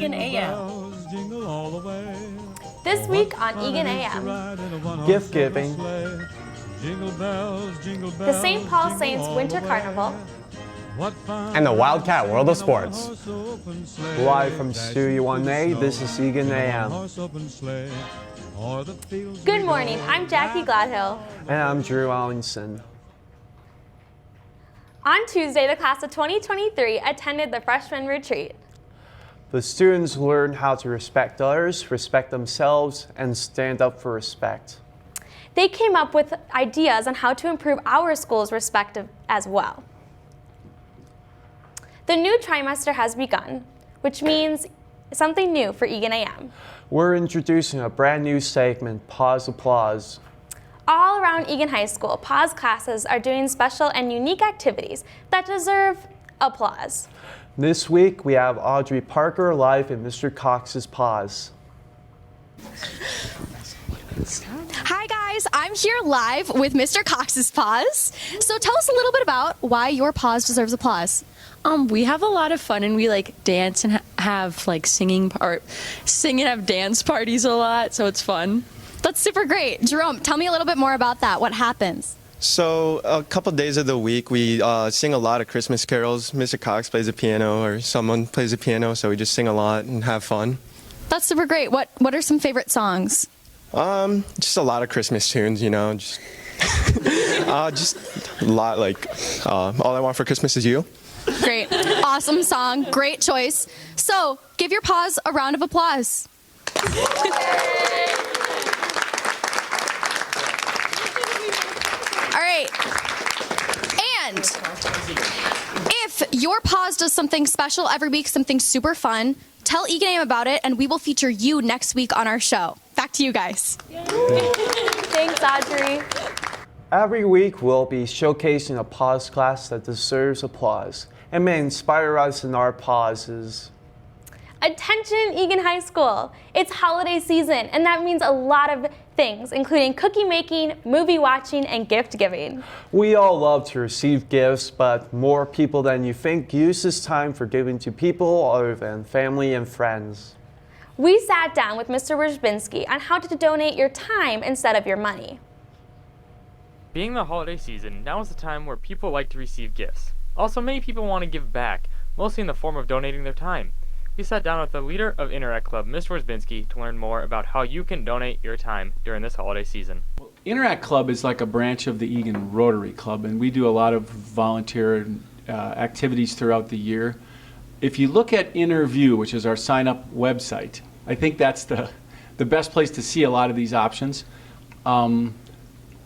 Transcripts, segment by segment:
Eagan AM. This week on Eagan AM. Gift giving. The St. Paul Saints Winter Carnival. And the Wildcat World of Sports. Live from Studio 1A, this is Eagan AM. Good morning, I'm Jackie Gladhill. And I'm Drew Allinson. On Tuesday, the class of 2023 attended the freshman retreat. The students learned how to respect others, respect themselves, and stand up for respect. They came up with ideas on how to improve our school's respect as well. The new trimester has begun, which means something new for Eagan AM. We're introducing a brand new segment, Pause Applause. All around Eagan High School, PAWS classes are doing special and unique activities that deserve applause. This week, we have Audrey Parker live in Mr. Cox's Pause. Hi guys, I'm here live with Mr. Cox's Pause. So tell us a little bit about why your pause deserves applause. We have a lot of fun and we like dance and have like sing and have dance parties a lot, so it's fun. That's super great. Jerome, tell me a little bit more about that. What happens? So a couple days of the week, we sing a lot of Christmas carols. Mr. Cox plays the piano or someone plays the piano, so we just sing a lot and have fun. That's super great. What are some favorite songs? Just a lot of Christmas tunes, you know, just a lot like All I Want for Christmas Is You. Great. Awesome song. Great choice. So give your pause a round of applause. All right. And if your pause does something special every week, something super fun, tell Eagan AM about it, and we will feature you next week on our show. Back to you guys. Thanks, Audrey. Every week, we'll be showcasing a pause class that deserves applause and may inspire us in our pauses. Attention, Eagan High School. It's holiday season, and that means a lot of things, including cookie making, movie watching, and gift giving. We all love to receive gifts, but more people than you think use this time for giving to people other than family and friends. We sat down with Mr. Wierzbinski on how to donate your time instead of your money. Being the holiday season, now is the time where people like to receive gifts. Also, many people want to give back, mostly in the form of donating their time. We sat down with the leader of Interact Club, Mr. Wierzbinski, to learn more about how you can donate your time during this holiday season. Interact Club is like a branch of the Eagan Rotary Club, and we do a lot of volunteer activities throughout the year. If you look at Interview, which is our sign-up website, I think that's the best place to see a lot of these options.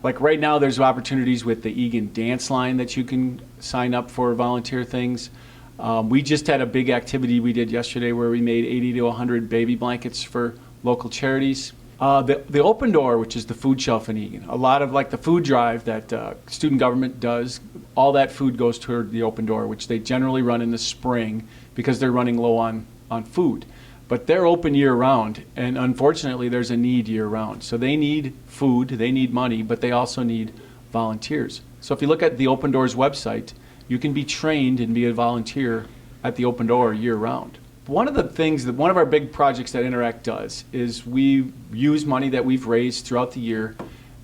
Like right now, there's opportunities with the Eagan Dance Line that you can sign up for volunteer things. We just had a big activity we did yesterday where we made 80 to 100 baby blankets for local charities. The Open Door, which is the food shelf in Eagan, a lot of like the food drive that student government does, all that food goes toward the Open Door, which they generally run in the spring because they're running low on food. But they're open year-round, and unfortunately there's a need year-round. So they need food, they need money, but they also need volunteers. So if you look at the Open Doors website, you can be trained and be a volunteer at the Open Door year-round. One of the things that one of our big projects that Interact does is we use money that we've raised throughout the year,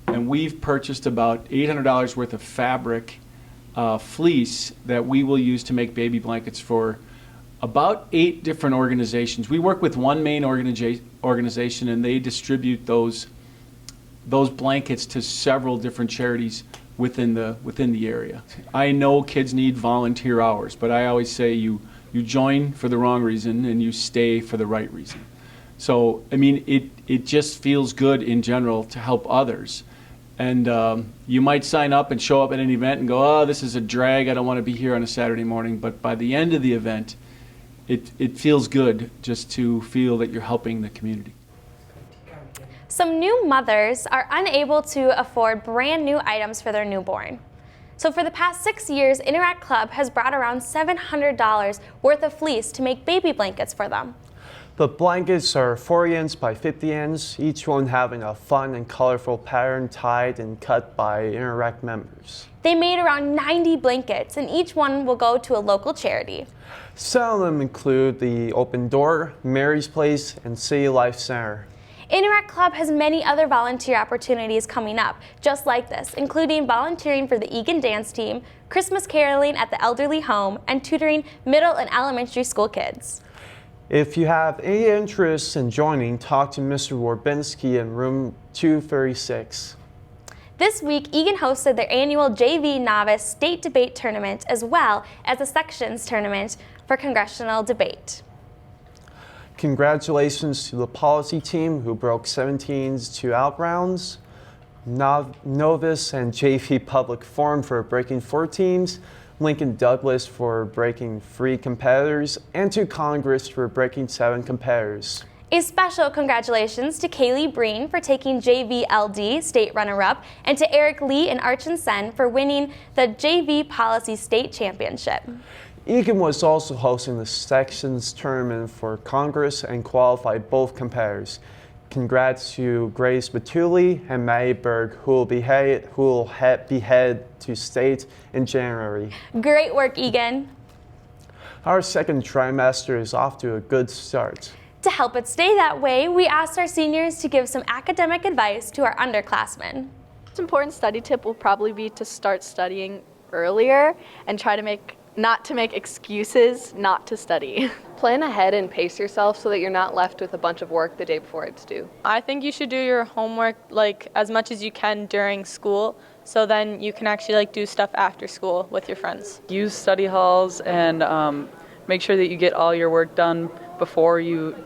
and we've purchased about $800 worth of fabric fleece that we will use to make baby blankets for about 8 different organizations. We work with one main organization, and they distribute those blankets to several different charities within the area. I know kids need volunteer hours, but I always say you join for the wrong reason and you stay for the right reason. So I mean, it just feels good in general to help others. And you might sign up and show up at an event and go, oh, this is a drag, I don't want to be here on a Saturday morning. But by the end of the event, it feels good just to feel that you're helping the community. Some new mothers are unable to afford brand new items for their newborn. So for the past 6 years, Interact Club has brought around $700 worth of fleece to make baby blankets for them. The blankets are 40 ends by 50 ends, each one having a fun and colorful pattern tied and cut by Interact members. They made around 90 blankets, and each one will go to a local charity. Some of them include the Open Door, Mary's Place, and City Life Center. Interact Club has many other volunteer opportunities coming up, just like this, including volunteering for the Eagan dance team, Christmas caroling at the elderly home, and tutoring middle and elementary school kids. If you have any interest in joining, talk to Mr. Warbinski in room 236. This week, Eagan hosted their annual JV Novice State Debate Tournament as well as a Sections Tournament for Congressional Debate. Congratulations to the policy team who broke 17s to out rounds, Novice and JV Public Forum for breaking 4 teams, Lincoln Douglas for breaking 3 competitors, and to Congress for breaking 7 competitors. A special congratulations to Kaylee Breen for taking JVLD State Runner-Up, and to Eric Lee and Archon Sen for winning the JV Policy State Championship. Eagan was also hosting the Sections Tournament for Congress and qualified both competitors. Congrats to Grace Batuli and Maddie Berg, who will be headed to state in January. Great work, Eagan. Our second trimester is off to a good start. To help it stay that way, we asked our seniors to give some academic advice to our underclassmen. Most important study tip will probably be to start studying earlier and try to not to make excuses not to study. Plan ahead and pace yourself so that you're not left with a bunch of work the day before it's due. I think you should do your homework as much as you can during school, so then you can actually do stuff after school with your friends. Use study halls and make sure that you get all your work done before you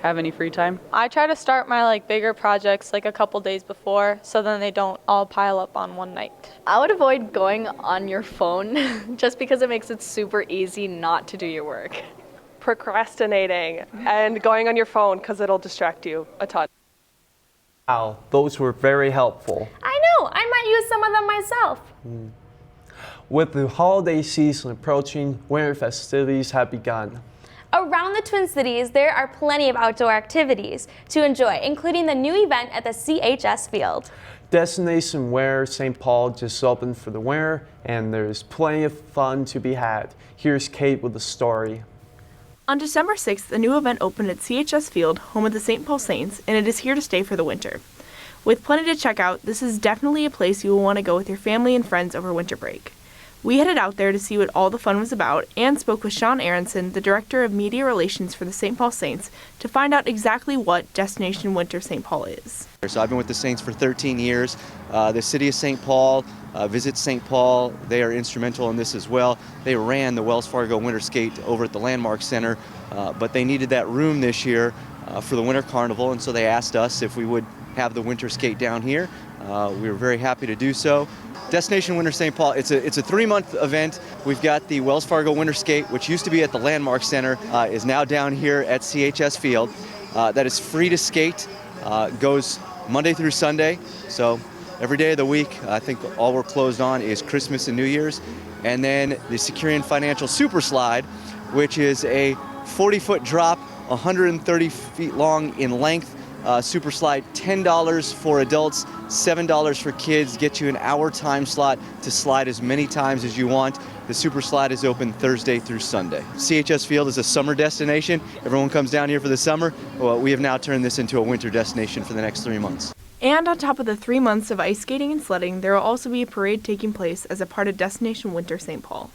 have any free time. I try to start my bigger projects a couple days before, so then they don't all pile up on one night. I would avoid going on your phone just because it makes it super easy not to do your work. Procrastinating and going on your phone because it'll distract you a ton. Wow, those were very helpful. I know, I might use some of them myself. With the holiday season approaching, winter festivities have begun. Around the Twin Cities, there are plenty of outdoor activities to enjoy, including the new event at the CHS Field. Destination Winter St. Paul just opened for the winter, and there's plenty of fun to be had. Here's Kate with the story. On December 6th, a new event opened at CHS Field, home of the St. Paul Saints, and it is here to stay for the winter. With plenty to check out, this is definitely a place you will want to go with your family and friends over winter break. We headed out there to see what all the fun was about and spoke with Sean Aronson, the Director of Media Relations for the St. Paul Saints, to find out exactly what Destination Winter St. Paul is. So I've been with the Saints for 13 years. The city of St. Paul, Visit St. Paul, they are instrumental in this as well. They ran the Wells Fargo Winter Skate over at the Landmark Center, but they needed that room this year for the Winter Carnival, and so they asked us if we would have the winter skate down here. We were very happy to do so. Destination Winter St. Paul, it's a 3-month event. We've got the Wells Fargo Winter Skate, which used to be at the Landmark Center, is now down here at CHS Field. That is free to skate, goes Monday through Sunday, so every day of the week. I think all we're closed on is Christmas and New Year's. And then the Securian Financial Super Slide, which is a 40-foot drop, 130 feet long in length. Super Slide, $10 for adults, $7 for kids, get you an hour time slot to slide as many times as you want. The Super Slide is open Thursday through Sunday. CHS Field is a summer destination. Everyone comes down here for the summer. Well, we have now turned this into a winter destination for the next 3 months. And on top of the 3 months of ice skating and sledding, there will also be a parade taking place as a part of Destination Winter St. Paul.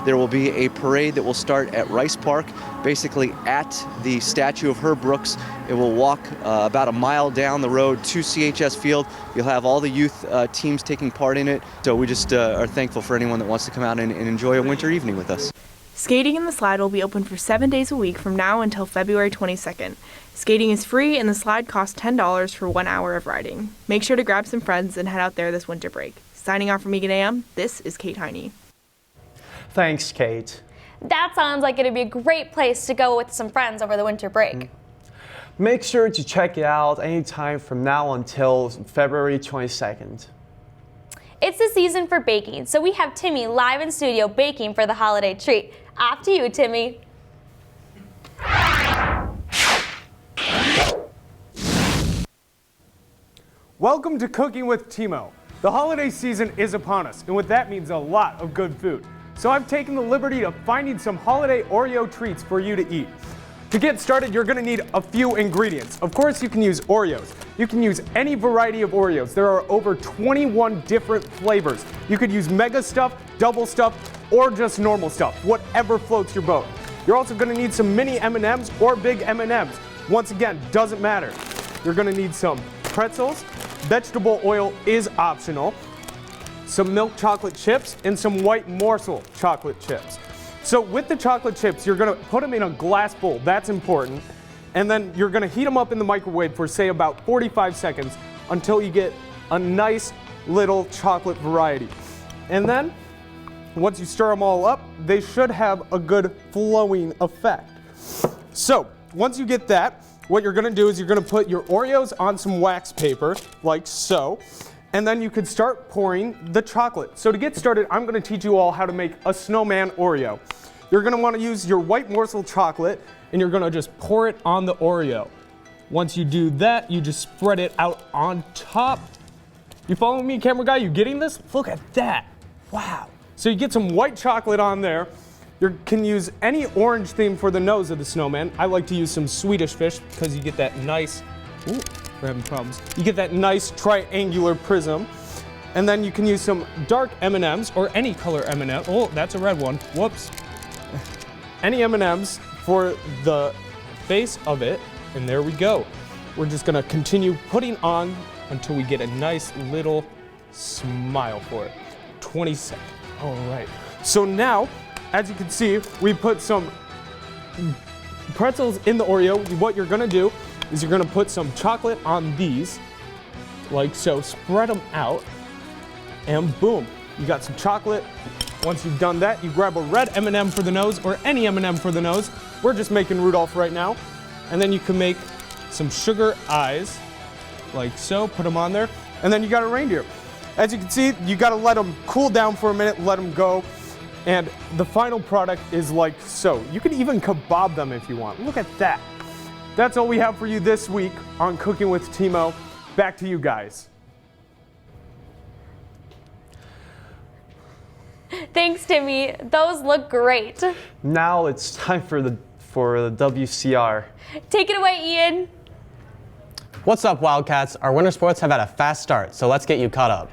There will be a parade that will start at Rice Park, basically at the statue of Herb Brooks. It will walk about a mile down the road to CHS Field. You'll have all the youth teams taking part in it. So we just are thankful for anyone that wants to come out and enjoy a winter evening with us. Skating in the slide will be open for 7 days a week from now until February 22nd. Skating is free and the slide costs $10 for 1 hour of riding. Make sure to grab some friends and head out there this winter break. Signing off from Eagan AM, this is Kate Heine. Thanks, Kate. That sounds like it'd be a great place to go with some friends over the winter break. Make sure to check it out anytime from now until February 22nd. It's the season for baking, so we have Timmy live in studio baking for the holiday treat. Off to you, Timmy. Welcome to Cooking with Timo. The holiday season is upon us, and with that means a lot of good food. So I've taken the liberty of finding some holiday Oreo treats for you to eat. To get started, you're going to need a few ingredients. Of course, you can use Oreos. You can use any variety of Oreos. There are over 21 different flavors. You could use mega stuff, double stuff, or just normal stuff, whatever floats your boat. You're also going to need some mini M&Ms or big M&Ms. Once again, doesn't matter. You're going to need some pretzels. Vegetable oil is optional. Some milk chocolate chips and some white morsel chocolate chips. So with the chocolate chips, you're going to put them in a glass bowl. That's important. And then you're going to heat them up in the microwave for, say, about 45 seconds until you get a nice little chocolate variety. And then once you stir them all up, they should have a good flowing effect. So once you get that, what you're going to do is you're going to put your Oreos on some wax paper, like so, and then you could start pouring the chocolate. So to get started, I'm going to teach you all how to make a snowman Oreo. You're going to want to use your white morsel chocolate, and you're going to just pour it on the Oreo. Once you do that, you just spread it out on top. You following me, camera guy? You getting this? Look at that. Wow. So you get some white chocolate on there. You can use any orange theme for the nose of the snowman. I like to use some Swedish fish because you get that nice, ooh, we're having problems. You get that nice triangular prism. And then you can use some dark M&Ms or any color M&M. Oh, that's a red one. Whoops. Any M&Ms for the face of it. And there we go. We're just gonna continue putting on until we get a nice little smile for it. 20 seconds. All right. So now, as you can see, we put some pretzels in the Oreo. What you're gonna do is you're gonna put some chocolate on these, like so. Spread them out, and boom, you got some chocolate. Once you've done that, you grab a red M&M for the nose, or any M&M for the nose. We're just making Rudolph right now. And then you can make some sugar eyes, like so. Put them on there, and then you got a reindeer. As you can see, you gotta let them cool down for a minute, let them go. And the final product is like so. You can even kebab them if you want. Look at that. That's all we have for you this week on Cooking with Timo. Back to you guys. Thanks, Timmy. Those look great. Now it's time for the WCR. Take it away, Ian. What's up, Wildcats? Our winter sports have had a fast start, so let's get you caught up.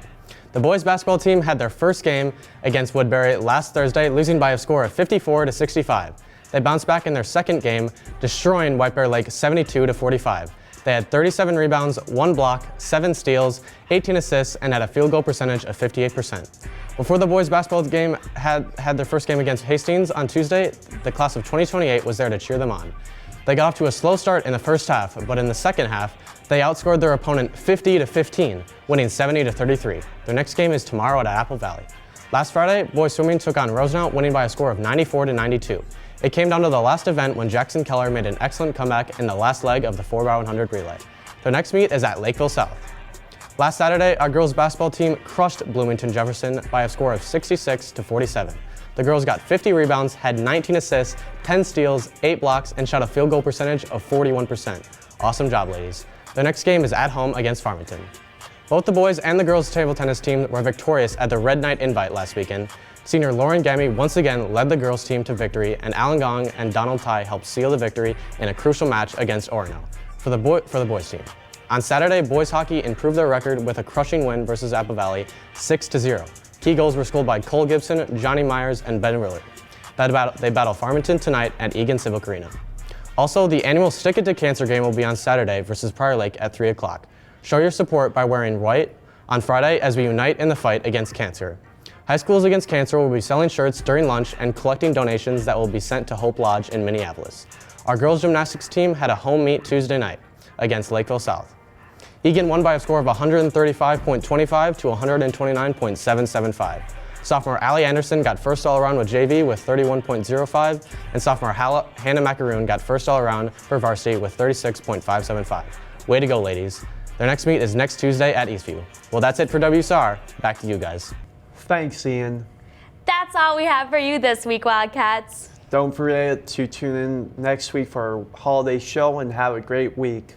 The boys basketball team had their first game against Woodbury last Thursday, losing by a score of 54-65. They bounced back in their second game, destroying White Bear Lake 72-45. They had 37 rebounds, 1 block, 7 steals, 18 assists, and had a field goal percentage of 58%. Before the boys basketball game had their first game against Hastings on Tuesday, the class of 2028 was there to cheer them on. They got off to a slow start in the first half, but in the second half, they outscored their opponent 50-15, winning 70-33. Their next game is tomorrow at Apple Valley. Last Friday, boys swimming took on Rosenau, winning by a score of 94-92. It came down to the last event when Jackson Keller made an excellent comeback in the last leg of the 4x100 relay. Their next meet is at Lakeville South. Last Saturday, our girls basketball team crushed Bloomington Jefferson by a score of 66-47. The girls got 50 rebounds, had 19 assists, 10 steals, 8 blocks, and shot a field goal percentage of 41%. Awesome job, ladies. Their next game is at home against Farmington. Both the boys and the girls table tennis team were victorious at the Red Knight Invite last weekend. Senior Lauren Gammy once again led the girls team to victory, and Alan Gong and Donald Tai helped seal the victory in a crucial match against Orono for the boys team. On Saturday, boys hockey improved their record with a crushing win versus Apple Valley, 6-0. Key goals were scored by Cole Gibson, Johnny Myers, and Ben Willard. They battle Farmington tonight at Eagan Civic Arena. Also, the annual Stick It to Cancer game will be on Saturday versus Prior Lake at 3 o'clock. Show your support by wearing white on Friday as we unite in the fight against cancer. High Schools Against Cancer will be selling shirts during lunch and collecting donations that will be sent to Hope Lodge in Minneapolis. Our girls gymnastics team had a home meet Tuesday night against Lakeville South. Eagan won by a score of 135.25 to 129.775. Sophomore Allie Anderson got first all-around with JV with 31.05, and sophomore Hannah Macaroon got first all-around for varsity with 36.575. Way to go, ladies. Their next meet is next Tuesday at Eastview. Well, that's it for WSR. Back to you guys. Thanks, Ian. That's all we have for you this week, Wildcats. Don't forget to tune in next week for our holiday show and have a great week.